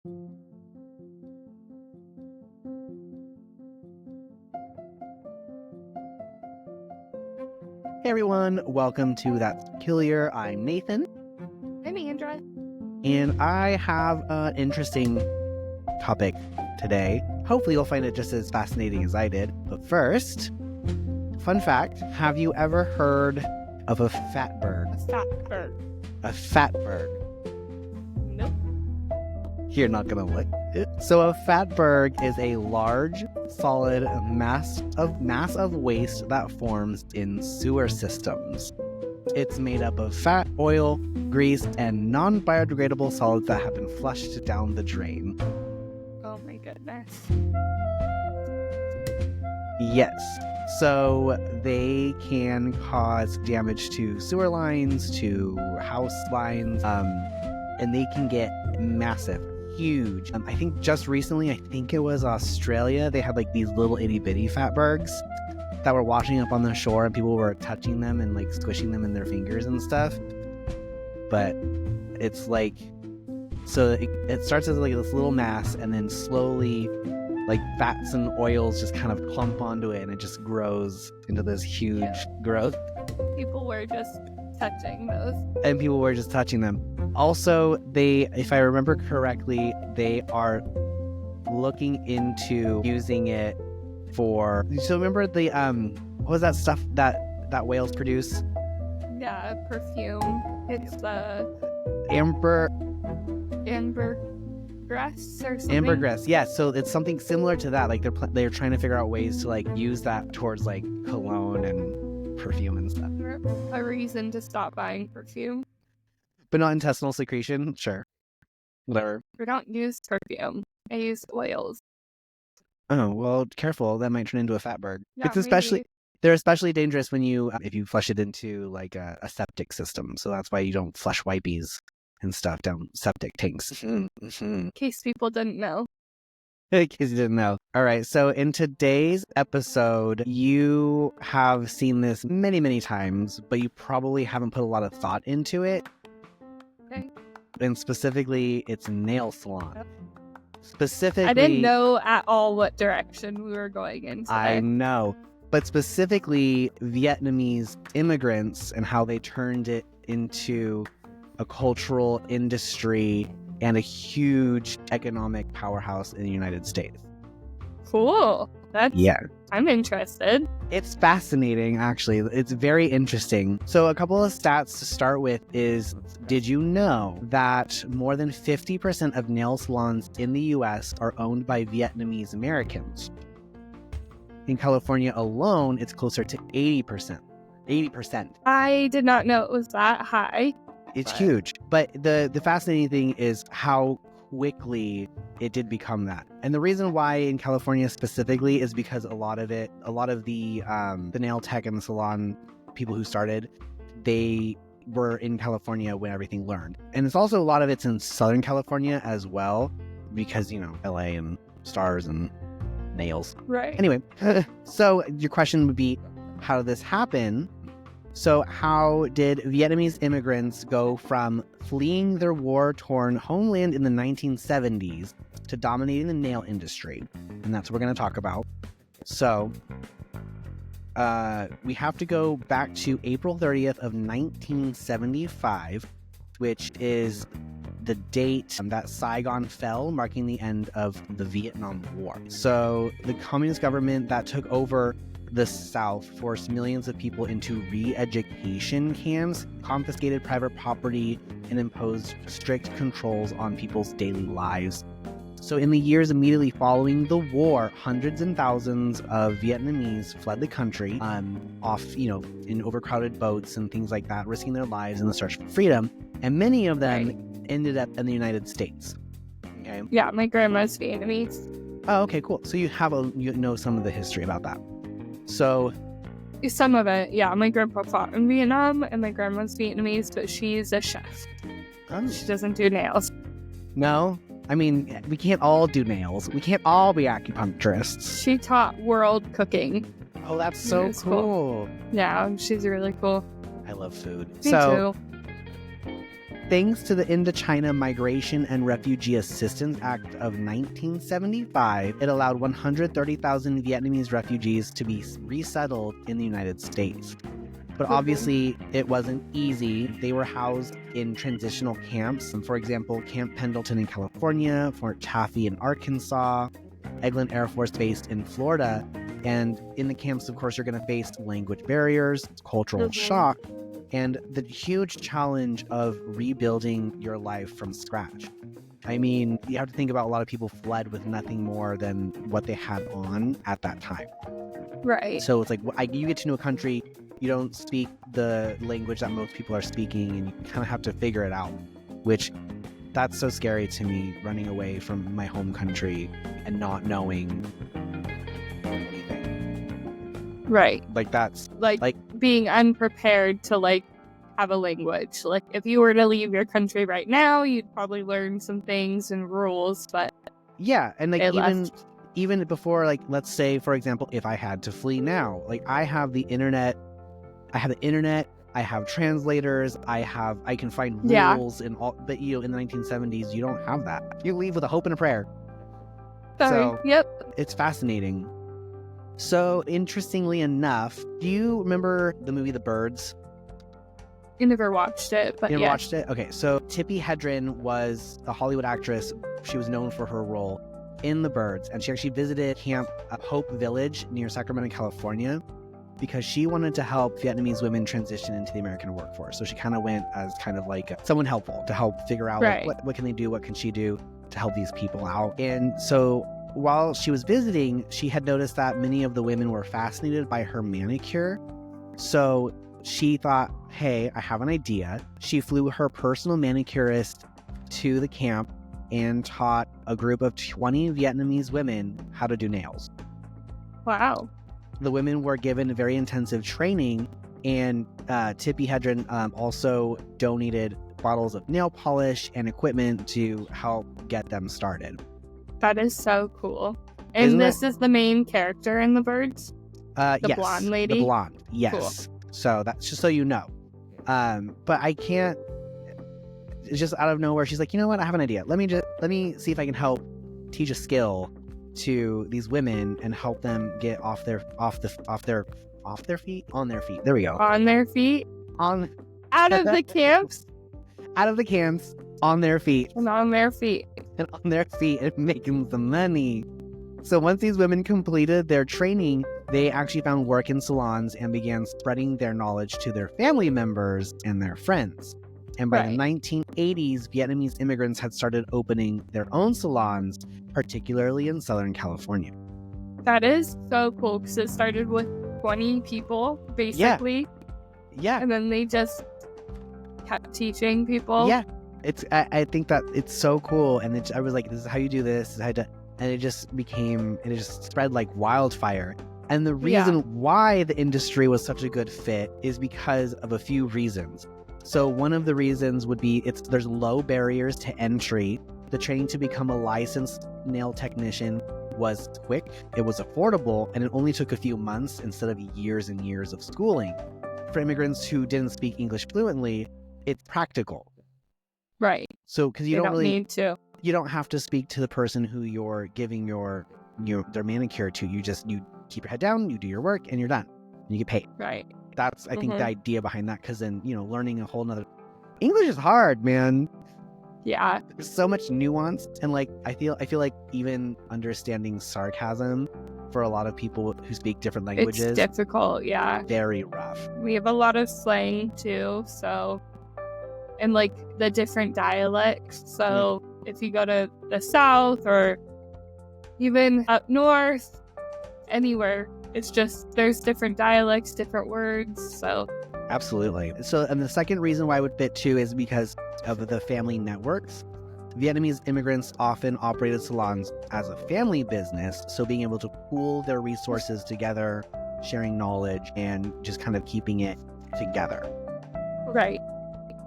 Hey everyone, welcome to That's Peculiar. I'm Nathan. I'm Andra. And I have an interesting topic today. Hopefully you'll find it just as fascinating as I did. But first, fun fact, have you ever heard of a fatberg? A fat bird. A fatberg. Nope. You're not going to look. So a fatberg is a large, solid mass of waste that forms in sewer systems. It's made up of fat, oil, grease, and non-biodegradable solids that have been flushed down the drain. Oh my goodness. Yes. So they can cause damage to sewer lines, to house lines, and they can get massive. Huge. I think just recently, I think it was Australia, they had like these little itty bitty fatbergs that were washing up on the shore, and people were touching them and like squishing them in their fingers and stuff. But it's like, so it starts as like this little mass, and then slowly like fats and oils just kind of clump onto it, and it just grows into this huge growth. People were just touching those. And people were just touching them. Also, they, if I remember correctly, they are looking into using it for, so remember the, what was that stuff that whales produce? Yeah, perfume. It's the Ambergris or something. Ambergris, yeah. So it's something similar to that. Like they're trying to figure out ways to like use that towards like cologne and perfume and stuff. A reason to stop buying perfume. But not intestinal secretion? Sure. Whatever. I don't use perfume. I use oils. Oh, well, careful. That might turn into a fatberg. Yeah, It's especially, they're especially dangerous when if you flush it into like a septic system. So that's why you don't flush wipies and stuff down septic tanks. In case people didn't know. In case you didn't know. All right. So in today's episode, you have seen this many, many times, but you probably haven't put a lot of thought into it. Okay. And specifically, it's nail salon. Specifically, I didn't know at all what direction we were going in today. I know. But specifically, Vietnamese immigrants and how they turned it into a cultural industry and a huge economic powerhouse in the United States. Cool. I'm interested. It's fascinating, actually. It's very interesting. So a couple of stats to start with is, did you know that more than 50% of nail salons in the U.S. are owned by Vietnamese Americans? In California alone, it's closer to 80%. 80%. I did not know it was that high. It's huge. But the fascinating thing is how quickly it did become that. And the reason why in California specifically is because a lot of the nail tech and the salon people who started, they were in California when everything learned. And it's also a lot of it's in Southern California as well, because, you know, LA and stars and nails. Right. Anyway, so your question would be, how did this happen? So how did Vietnamese immigrants go from fleeing their war-torn homeland in the 1970s to dominating the nail industry? And that's what we're going to talk about. So we have to go back to April 30th of 1975, which is the date that Saigon fell, marking the end of the Vietnam War. So the communist government that took over the South forced millions of people into re-education camps, confiscated private property, and imposed strict controls on people's daily lives. So in the years immediately following the war, hundreds and thousands of Vietnamese fled the country, off, in overcrowded boats and things like that, risking their lives in the search for freedom. And many of them ended up in the United States. Okay. Yeah, my grandma's Vietnamese. Oh, okay, cool. So you know some of the history about that. So some of it, yeah. My grandpa fought in Vietnam, and my grandma's Vietnamese, but she's a chef. She doesn't do nails. No? I mean, we can't all do nails. We can't all be acupuncturists. She taught world cooking. Oh, that's so cool. Yeah, she's really cool. I love food. Me too. thanks to the Indochina Migration and Refugee Assistance Act of 1975, it allowed 130,000 Vietnamese refugees to be resettled in the United States. But obviously, it wasn't easy. They were housed in transitional camps. For example, Camp Pendleton in California, Fort Chaffee in Arkansas, Eglin Air Force Base in Florida. And in the camps, of course, you're going to face language barriers, cultural shock, and the huge challenge of rebuilding your life from scratch. I mean, you have to think about a lot of people fled with nothing more than what they had on at that time. Right. So it's like, you get to know a country, you don't speak the language that most people are speaking, and you kind of have to figure it out, which that's so scary to me, running away from my home country and not knowing anything. Right. Like that's like being unprepared to like have a language. Like if you were to leave your country right now, you'd probably learn some things and rules, but yeah, and like even before, like, let's say, for example, if I had to flee now, like I have the internet, I have translators, I can find rules and all, but in the 1970s, you don't have that. You leave with a hope and a prayer. So, yep. It's fascinating. So, interestingly enough, do you remember the movie The Birds? I never watched it, but you never watched it? Okay, so Tippi Hedren was a Hollywood actress. She was known for her role in The Birds, and she actually visited Camp Hope Village near Sacramento, California, because she wanted to help Vietnamese women transition into the American workforce. So she kind of went as kind of like someone helpful to help figure out what can they do, what can she do to help these people out. And so while she was visiting, she had noticed that many of the women were fascinated by her manicure. So she thought, hey, I have an idea. She flew her personal manicurist to the camp and taught a group of 20 Vietnamese women how to do nails. Wow. The women were given very intensive training, and Tippi Hedren also donated bottles of nail polish and equipment to help get them started. That is so cool. And this is the main character in The Birds? Yes, blonde lady? The blonde, yes. Cool. So that's just so you know. But I can't, it's just out of nowhere. She's like, you know what? I have an idea. Let me see if I can help teach a skill to these women and help them get on their feet. There we go. On their feet. Out of the camps. Out of the camps. On their feet. And on their feet. And on their feet and making some money. So once these women completed their training, they actually found work in salons and began spreading their knowledge to their family members and their friends. And by the 1980s, Vietnamese immigrants had started opening their own salons, particularly in Southern California. That is so cool, because it started with 20 people, basically. Yeah. And then they just kept teaching people. Yeah. I think that it's so cool. And I was like, this is how you do this. And it just spread like wildfire. And the reason why the industry was such a good fit is because of a few reasons. So one of the reasons would be there's low barriers to entry. The training to become a licensed nail technician was quick, it was affordable, and it only took a few months instead of years and years of schooling. For immigrants who didn't speak English fluently, it's practical. Right. So because you don't really need to. You don't have to speak to the person who you're giving their manicure to. You keep your head down, you do your work, and you're done. And you get paid. Right. That's, I think, the idea behind that, because then, learning a whole nother... English is hard, man. Yeah. There's so much nuance, and, like, I feel like even understanding sarcasm for a lot of people who speak different languages... It's difficult, yeah. Very rough. We have a lot of slang, too, so... And, like, the different dialects, so if you go to the South or even up north, anywhere... It's just, there's different dialects, different words, so... Absolutely. So, and the second reason why it would fit, too, is because of the family networks. Vietnamese immigrants often operated salons as a family business, so being able to pool their resources together, sharing knowledge, and just kind of keeping it together. Right.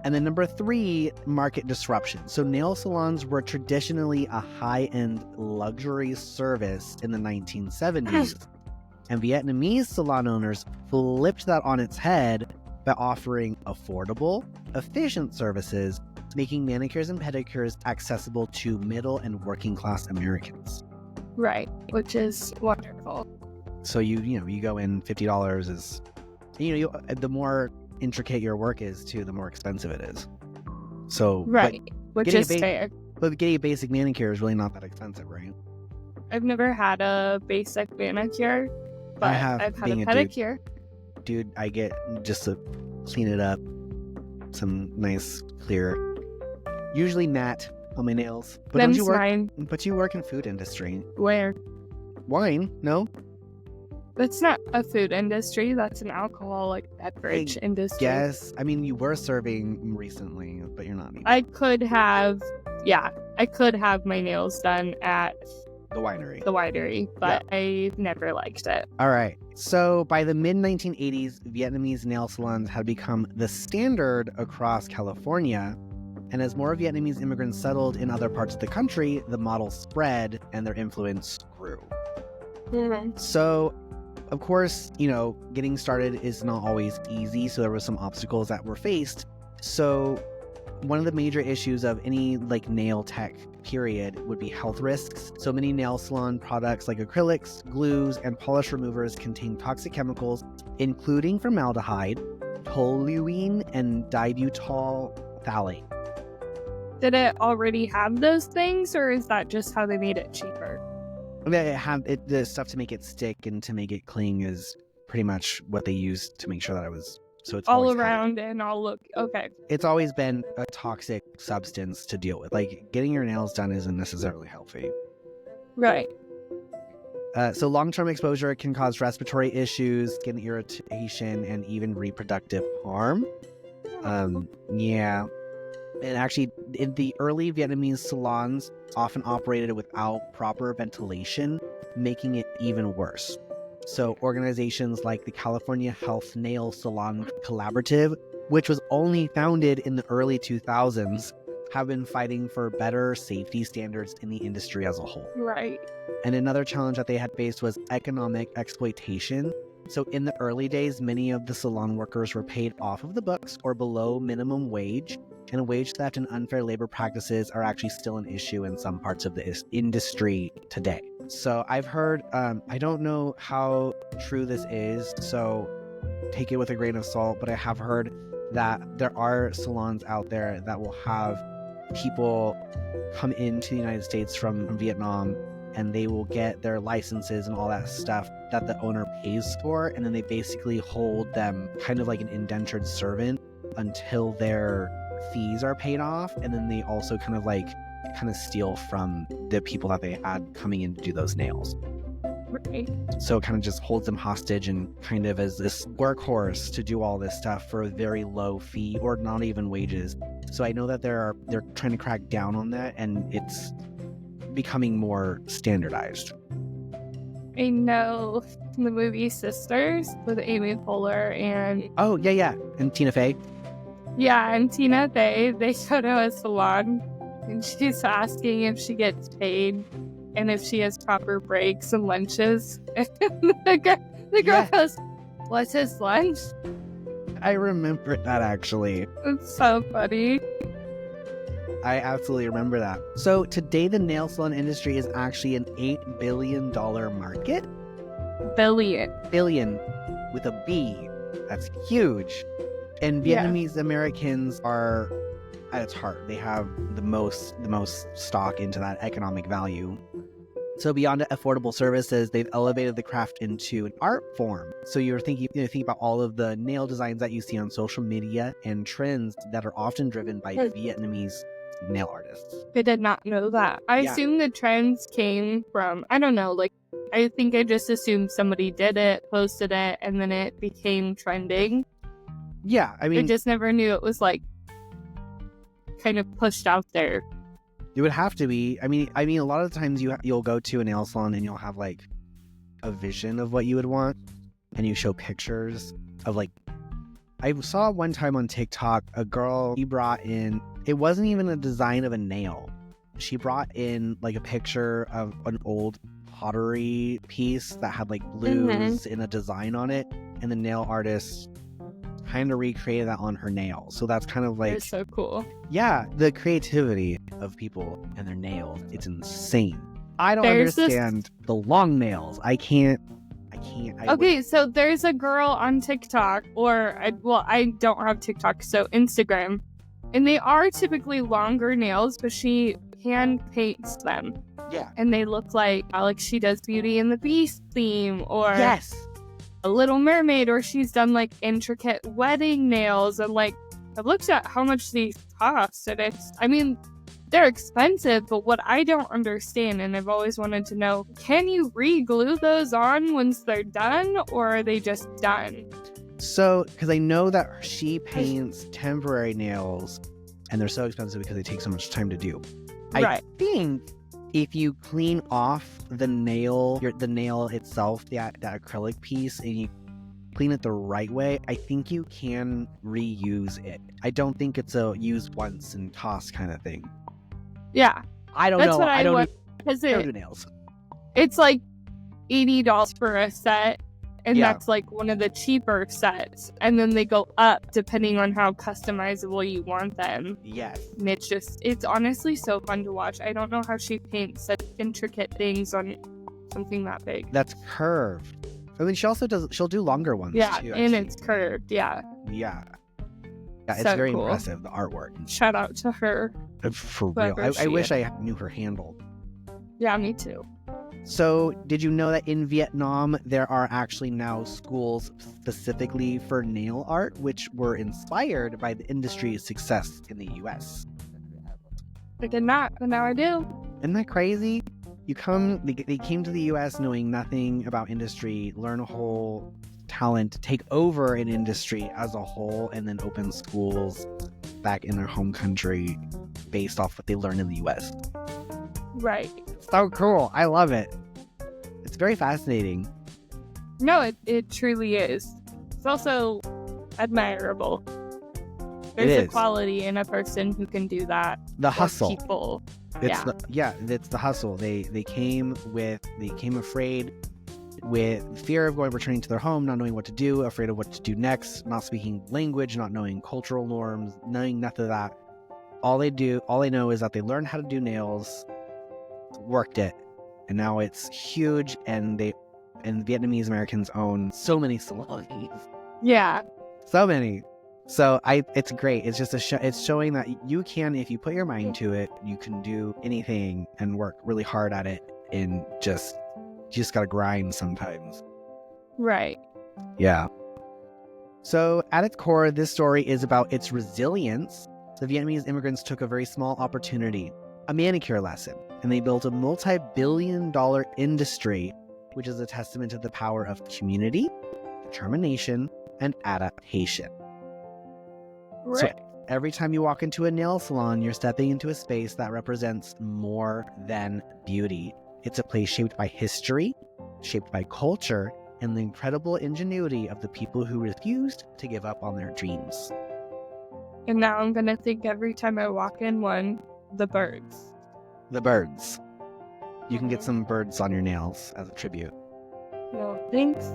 And then number 3, market disruption. So nail salons were traditionally a high-end luxury service in the 1970s. And Vietnamese salon owners flipped that on its head by offering affordable, efficient services making manicures and pedicures accessible to middle and working class Americans. Right, which is wonderful. So you go in, $50 is, the more intricate your work is too, the more expensive it is. So right, which is fair. But getting a basic manicure is really not that expensive, right? I've never had a basic manicure, but I've had a pedicure. Dude, I get just to clean it up, some nice clear, usually matte on my nails. But Them's don't you work? mine. But you work in food industry. Where? Wine? No. That's not a food industry. That's an alcoholic beverage industry. Yes. I mean, you were serving recently, but you're not anymore. I could have my nails done at the winery, but I never liked it. All right. So by the mid-1980s, Vietnamese nail salons had become the standard across California. And as more Vietnamese immigrants settled in other parts of the country, the model spread and their influence grew. Mm-hmm. So, of course, getting started is not always easy. So there were some obstacles that were faced. So one of the major issues of any nail tech period would be health risks. So many nail salon products like acrylics, glues, and polish removers contain toxic chemicals, including formaldehyde, toluene, and dibutyl phthalate. Did it already have those things, or is that just how they made it cheaper? The stuff to make it stick and to make it cling is pretty much what they used to make sure that it was. So it's all around and all look okay. It's always been a toxic substance to deal with. Getting your nails done isn't necessarily healthy. Right. So long-term exposure can cause respiratory issues, skin irritation, and even reproductive harm. Yeah. And actually, in the early Vietnamese salons often operated without proper ventilation, making it even worse. So organizations like the California Health Nail Salon Collaborative, which was only founded in the early 2000s, have been fighting for better safety standards in the industry as a whole. Right. And another challenge that they had faced was economic exploitation. So in the early days, many of the salon workers were paid off of the books or below minimum wage, and wage theft and unfair labor practices are actually still an issue in some parts of the industry today. So I've heard, I don't know how true this is, so take it with a grain of salt, but I have heard that there are salons out there that will have people come into the United States from Vietnam, and they will get their licenses and all that stuff that the owner pays for, and then they basically hold them kind of like an indentured servant until their fees are paid off, and then they also kind of steal from the people that they had coming in to do those nails. Right. So it kind of just holds them hostage and kind of as this workhorse to do all this stuff for a very low fee or not even wages. So I know that they're trying to crack down on that, and it's becoming more standardized. I know the movie Sisters with Amy Poehler and... Oh, yeah. And Tina Fey. Yeah, and Tina Fey, they go to a salon, and she's asking if she gets paid and if she has proper breaks and lunches. And the girl goes, "What's his lunch?" I remember that, actually. It's so funny. I absolutely remember that. So today, the nail salon industry is actually an $8 billion market. Billion with a B. That's huge. And Vietnamese Americans are at its heart. They have the most stock into that economic value. So beyond affordable services, they've elevated the craft into an art form. So you're thinking about all of the nail designs that you see on social media and trends that are often driven by Vietnamese nail artists. I did not know that. I assume the trends came from, I don't know, I think I just assumed somebody did it, posted it, and then it became trending. Yeah, I mean, I just never knew it was kind of pushed out there. It would have to be. I mean, a lot of the times you'll go to a nail salon and you'll have a vision of what you would want, and you show pictures of I saw one time on TikTok a girl, she brought in, it wasn't even a design of a nail. She brought in a picture of an old pottery piece that had blues in a design on it, and the nail artist kind of recreated that on her nails. So that's kind of like, It's so cool. yeah, the creativity of people and their nails. It's insane. I don't There's understand the long nails. I can't. Okay, so there's a girl on TikTok, I don't have TikTok, so Instagram, and they are typically longer nails, but she hand paints them. Yeah. And they look like she does Beauty and the Beast theme, or Yes. a Little Mermaid, or she's done like intricate wedding nails, and like I've looked at how much these cost, and they're expensive, but what I don't understand, and I've always wanted to know, can you re-glue those on once they're done, or are they just done? So, because I know that she paints temporary nails, and they're so expensive because they take so much time to do. Right. I think if you clean off the nail itself, that acrylic piece, and you clean it the right way, I think you can reuse it. I don't think it's a use once and toss kind of thing. Yeah. I don't know. That's what I don't do do nails. It's like $80 for a set, and Yeah. that's like one of the cheaper sets, and then they go up depending on how customizable you want them. Yes. And it's honestly so fun to watch. I don't know how she paints such intricate things on something that big. That's curved. I mean, she'll do longer ones Yeah, too. and I've it's seen. curved. Yeah. Yeah, it's So very cool. impressive, the artwork. Shout out to her. For real. Whoever I she wish is. I knew her handle. Yeah, me too. So, did you know that in Vietnam, there are actually now schools specifically for nail art, which were inspired by the industry's success in the US? I did not, but now I do. Isn't that crazy? They came to the US knowing nothing about industry, learn a whole talent, take over an industry as a whole, and then open schools back in their home country based off what they learned in the US. Right. So cool. I love it. It's very fascinating. No, it truly is. It's also admirable. It There's a is. quality in a person who can do that. The for hustle. People. It's Yeah. it's the hustle. They came afraid, with fear of returning to their home, not knowing what to do, afraid of what to do next, not speaking language, not knowing cultural norms, knowing nothing of that. All they know is that they learned how to do nails, worked it, and now it's huge, and Vietnamese Americans own so many salons. Yeah. So many. So it's great. It's just it's showing that you can, if you put your mind to it, you can do anything and work really hard at it, and you just gotta grind sometimes. Right. Yeah. So at its core, this story is about its resilience. The Vietnamese immigrants took a very small opportunity, a manicure lesson, and they built a multi-billion-dollar industry, which is a testament to the power of community, determination, and adaptation. Right. So every time you walk into a nail salon, you're stepping into a space that represents more than beauty. It's a place shaped by history, shaped by culture, and the incredible ingenuity of the people who refused to give up on their dreams. And now I'm gonna think every time I walk in one, the birds. The birds. You can get some birds on your nails as a tribute. No thanks.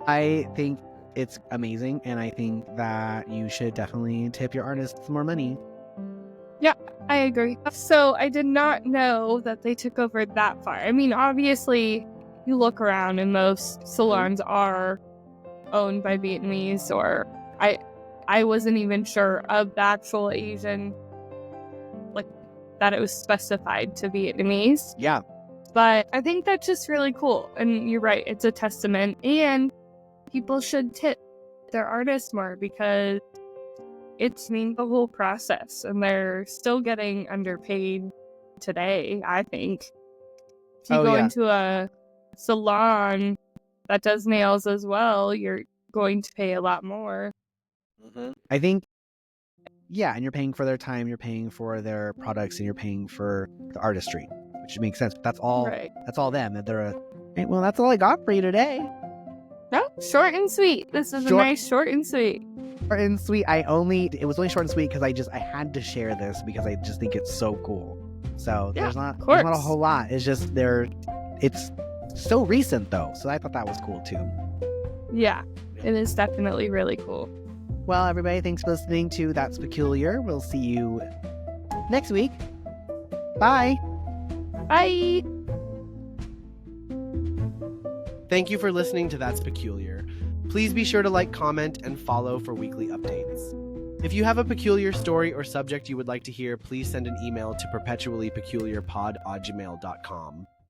I think it's amazing, and I think that you should definitely tip your artists more money. I agree. So I did not know that they took over that far. I mean, obviously, you look around and most salons are owned by Vietnamese, or I wasn't even sure of the actual Asian, like, that it was specified to Vietnamese. Yeah. But I think that's just really cool. And you're right, it's a testament. And people should tip their artists more, because it's the whole process, and they're still getting underpaid today, I think. If you go into a salon that does nails as well, you're going to pay a lot more. Mm-hmm. I think, yeah, and you're paying for their time, you're paying for their products, and you're paying for the artistry, which makes sense. That's all. Right. That's all them. Well, that's all I got for you today. No, short and sweet. This is a nice short and sweet. Short and sweet. It was only short and sweet because I had to share this because I just think it's so cool. So there's not a whole lot. It's just it's so recent though. So I thought that was cool too. Yeah. it is definitely really cool. Well, everybody, thanks for listening to That's Peculiar. We'll see you next week. Bye. Bye. Thank you for listening to That's Peculiar. Please be sure to like, comment, and follow for weekly updates. If you have a peculiar story or subject you would like to hear, please send an email to perpetuallypeculiarpod@gmail.com.